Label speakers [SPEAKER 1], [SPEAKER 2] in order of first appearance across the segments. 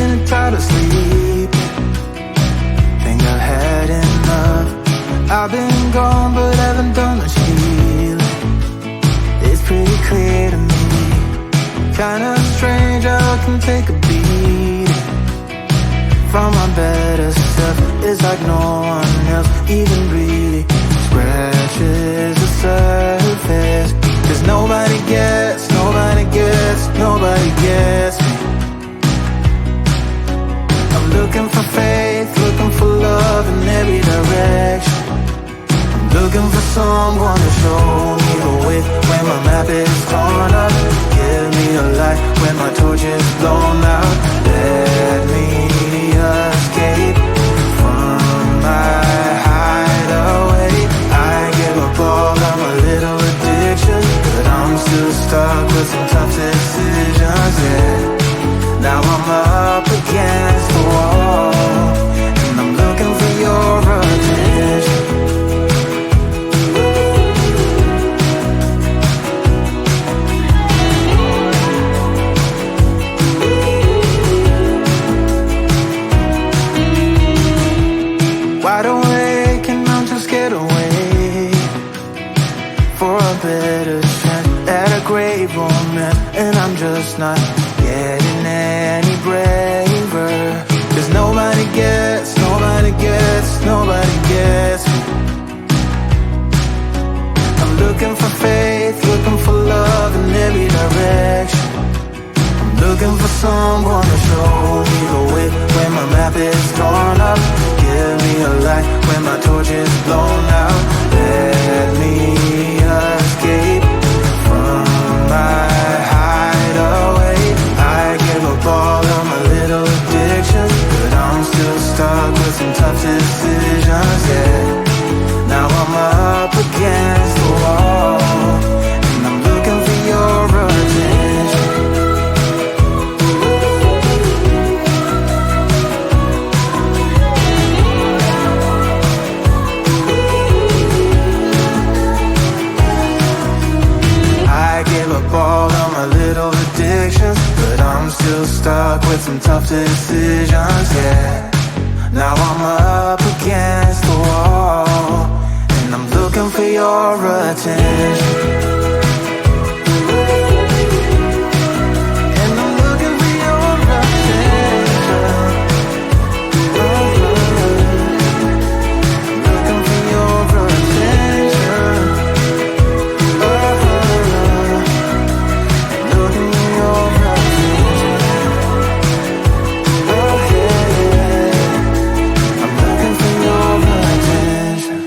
[SPEAKER 1] getting tired of sleeping. Think I've had enough. I've been gone but haven't done much healing. It's pretty clear to me, kinda strange how I can take a beating from my better self. It's like no one else even really scratches the surface. Cause nobody gets me. I'm looking for faith, looking for love in every direction. I'm looking for someone to show me the way when my map is torn up. Give me a light when my torch is blown out. Let me escape from my hideaway. I give up all of my little addictions, but I'm still stuck with some tough decisions, yeah. Now I'm up against the wall, and I'm looking for your attention. Wide awake and I'm too scared away for a better chance at a great romance, and I'm just not getting any braver. Cause nobody gets me. I'm looking for faith, looking for love in every direction. I'm looking for someone to show me the way when my map is torn up. Give me a light when my torch is blown out. Let me escape from my hideaway. I give up all of my little addictions, but I'm still stuck with some tough decisions, yeah. Now I'm up against the wall, and I'm looking for your attention. I give up all of my little addictions, but I'm still stuck with some tough decisions, yeah. Now I'm up against the wall, and I'm looking for your attention. And I'm looking for your attention. I'm looking for your attention. Looking for your attention. Oh yeah, I'm looking for your attention.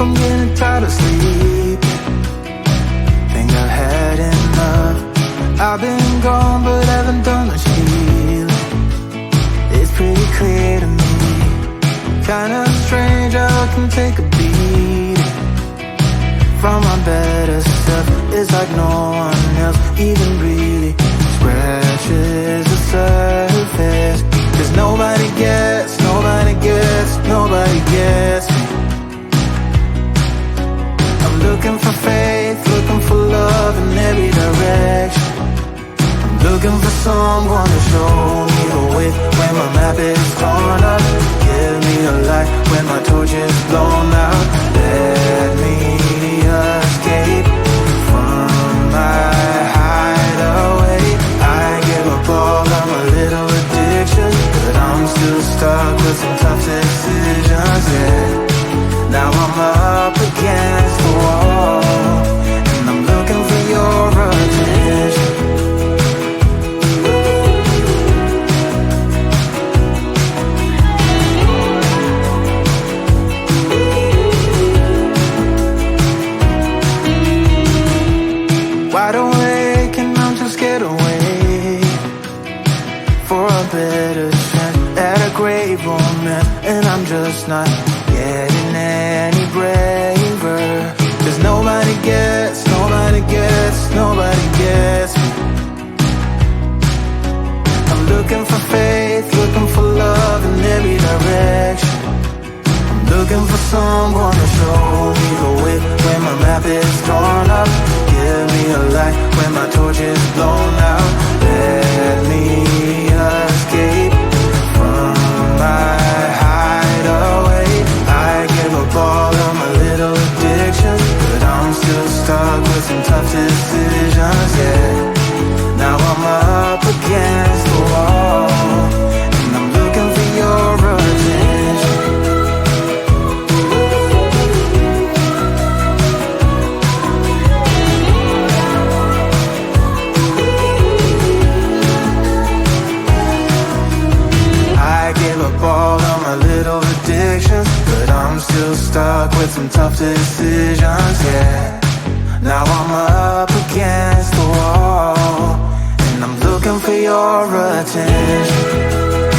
[SPEAKER 1] I'm getting tired of sleeping. Think I've had enough. I've been gone but haven't done much healing. It's pretty clear to me, kinda strange how I can take a beating from my better self. It's like no one else even really scratches the surface. 'Cause nobody gets, nobody gets, nobody gets me. I'm looking for faith, looking for love in every direction. I'm looking for someone to show me the way when my map is torn up. Give me a light when my torch is blown out. Let me escape from my hideaway. I give up all of my little addictions, but I'm still stuck with some tough decisions, yeah. Now I'm up against the wall, and I'm looking for your attention. Wide awake and I'm too scared away for a better chance at a great romance, and I'm just not getting any braver. 'Cause nobody gets, nobody gets, nobody gets me. I'm looking for faith, looking for love in every direction. I'm looking for someone to show me the way when my map is torn up. Give me a light when my torch is blown out. Let me escape from my hideaway. I give up all of my little addictions, but I'm still stuck with some tough decisions, yeah. Now I'm up against the wall, and I'm looking for your attention. I give up all of my little addictions, but I'm still stuck with some tough decisions, yeah. Now I'm up against the wall, and I'm looking for your attention.